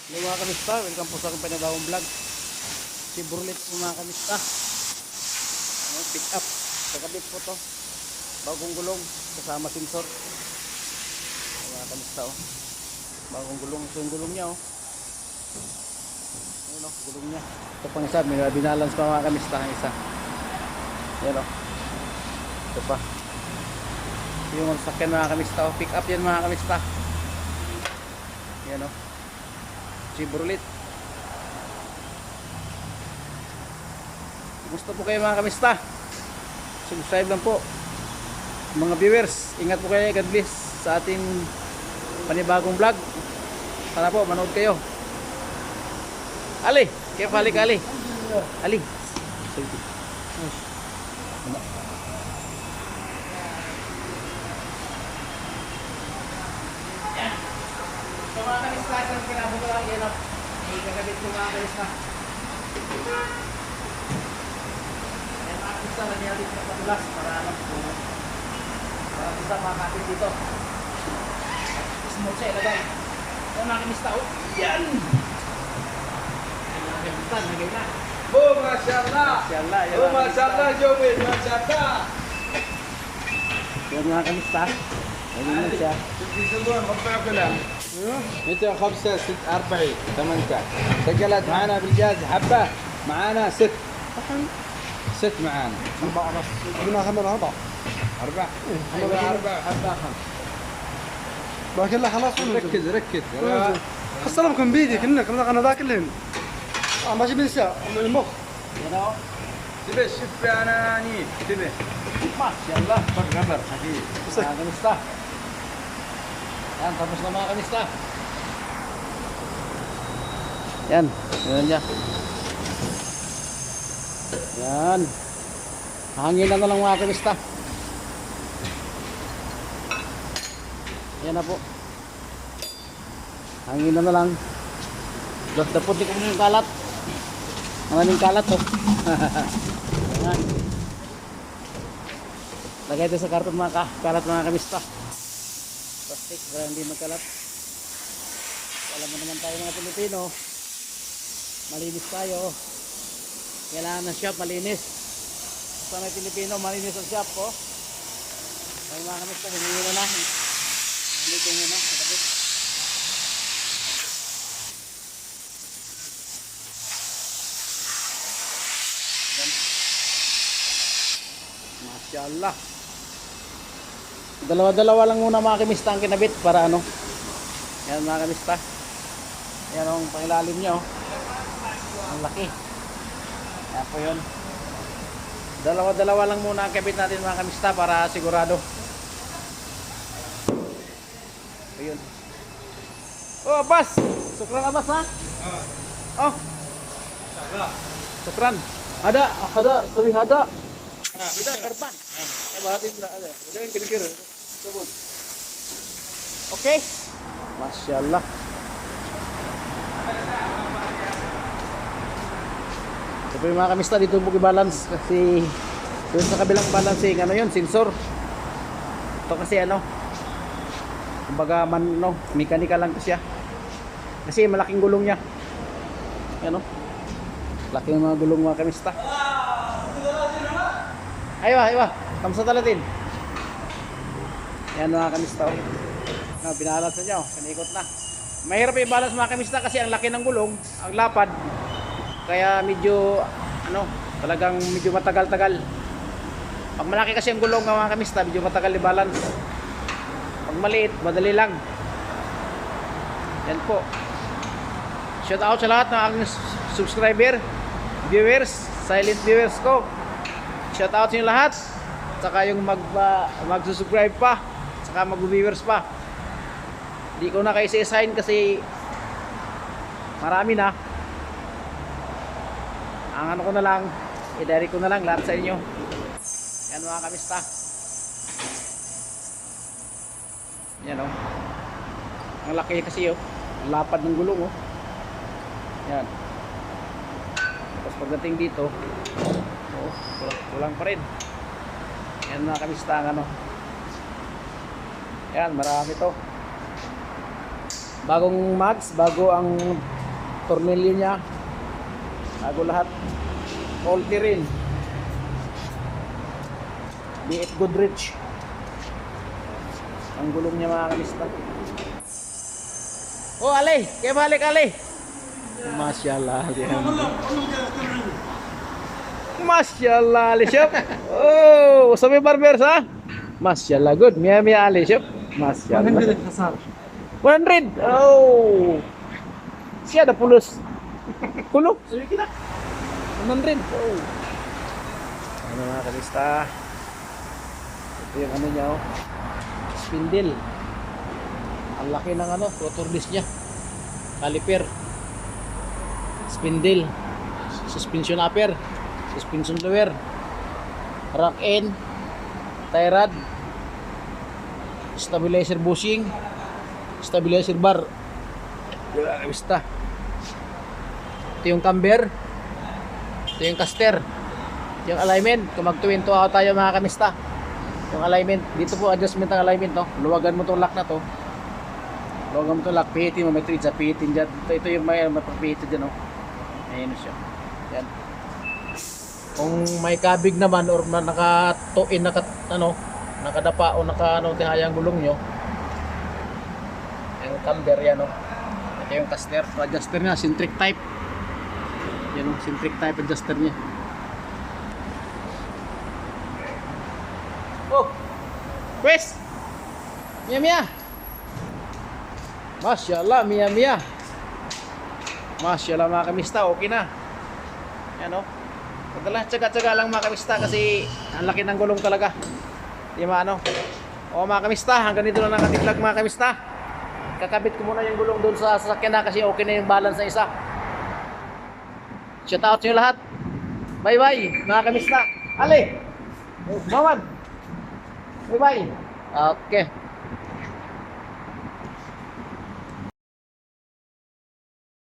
Hello mga kamista, welcome po sa aking panibagong vlog. Chevrolet po mga kamista. Pick up, kakabit po to. Bagong gulong, kasama sensor. Mga kamista oh. Bagong gulong, ito yung gulong niya oh. Ayun oh, gulong niya. Ito pang isa, may binalance pa mga kamista ang isa. Ayan oh. Ito pa. Yung sakyan mga kamista oh. Pick up yan mga kamista. Ayan oh. Chevrolet. Gusto po kayo mga kamista, subscribe lang po mga viewers. Ingat po kayo, God bless sa ating panibagong vlog. Sana po manood kayo. Ali, kaya balik Ali. Ali. So mga kamista, isang kinabukalang yan o. Ikakabit mo mga kamista. Yan mga kamista, nangyari sa patulas para alam po. Para isa makakabit dito. Smooth siya ilagay. So mga kamista o. Yan! Mga kamista, nagay na. Oh, masyaallah. Masyaallah. Oh, masyaallah, Jomil, masyaallah. Yan mga kamista. Nagay na siya. يسموها مربع كلام 205 40 8 سجلت معنا بالجاز حبه معنا 6 معنا 4 بس قلنا خمر 4 4 حبه 5 باقي له خلاص ركز حصلهم بيدك انك انا ذاك اللي ماشي بنسى المخ Yan o. تبي شوف انا اني تبي Masyaallah. غبر خفيف Mga kamista. Yan, tapos na mga kamista. Yan, yan niya. Yan. Hangin na lang mga kamista. Yan na po. Hangin na lang. Dapot ko yung kalat. Maraming kalat to. Yan. Lagay ito sa karton mga kalat mga kamista. Plastic para hindi magkalat. Alam mo naman tayo mga Pilipino, malinis tayo. Kailangan ng shop malinis. Sa mga Pilipino, malinis ang shop po. Ay mga kamista, hiningi mo na. Hinitin mo na. Nakabit. Masyaallah. Dalawa-dalawa lang muna mga kamista ang kinabit para ano. Yan mga kamista. Yan ang pangilalim niya oh. Ang laki. Yan po yun. Dalawa-dalawa lang muna ang kabit natin mga kamista para sigurado. Ayun. Oh, Abbas! Sukran Abbas ha? Oh. Sukran. Ada, sabi ada. Ada karban. Bahatin na ada. Jangan kira-kira. Sebut. Oke. Masyaallah. Ito yung mga kamista dito po i-balance kasi doon sa kabilang balancing ano yun, sensor. Ito kasi ano, kumbaga mechanical lang to siya. Kasi malaking gulong niya. Yan o. Laki ng mga gulong mga kamista. Aywa. Kamusta talatin? Yan mga kamista. Binalas na niya. Kanikot na. Mahirap i-balance mga kamista kasi ang laki ng gulong, ang lapad. Kaya medyo talagang medyo matagal-tagal. Pag malaki kasi ang gulong mga kamista, medyo matagal i-balance. Pag maliit, madali lang. Yan po. Shout out sa lahat ng aking subscriber, viewers, silent viewers ko. Shout out sa inyo lahat. Saka yung mag-subscribe pa, saka mag-viewers pa. Hindi ko na kayo i-assign kasi marami na. Ang ano ko na lang, i-direct ko na lang lahat sa inyo. Yan mga kamista. Yan oh. Ang laki kasi oh. Ang lapad ng gulong oh. Yan. Tapos pagdating dito, oh, kulang pa rin. Yan mga kamista ang ano. Yan, marami to. Bagong mags, bago ang tornilyo niya. Bago lahat. Faulty rin. B8 Goodrich. Ang gulong niya mga kamista. Oh, Ali! Kaya balik, Ali! Masyaallah, Ali. Masyaallah, Ali, Chef. Oh, sabi barbers, ha? Masyaallah, good. Mia Ali, Chef. Masyaallah. 100. Oh. Siya ada pulos. Kulo. Sabi kita. 100. Oh. Ano mga kalista? Ito yung ano niya, oh. Spindle. Ang laki ng ano, rotor disc niya. Caliper. Spindle. Suspension upper. Suspension lower. Rack end. Tie rod. Stabilizer bushing. Stabilizer bar. Basta. Ito yung camber. Ito yung caster. Ito yung alignment. Kung mag-twinto ako tayo mga kamista. Yung alignment. Dito po adjustment ng alignment. No? Luwagan mo itong lock na to. Luwagan mo itong lock. Pihitin mo. May thread sa pihitin dyan. Ito yung may mapapihit dyan. No? Ayan siya. Yan. Kung may kabig naman or nakatuin, nakadapa o tihayang gulong nyo. Yung camber yan, no? Ito yung caster. So, adjuster niya, centric type. Yan, centric type adjuster niya. Oh! Chris! Mia! Masyaallah, Mia! Masyaallah mga kamista, okay na. Yan, no? Pagdala, tsaga-tsaga lang mga kamista kasi ang laki ng gulong talaga. Di maano. O mga kamista, hanggang dito lang ang ating vlog mga kamista. Kakabit ko muna yung gulong doon sa sasakyan na kasi okay na yung balance sa isa. Shout out sa inyo lahat. Bye bye mga kamista. Ali! Mamad! Bye bye! Okay.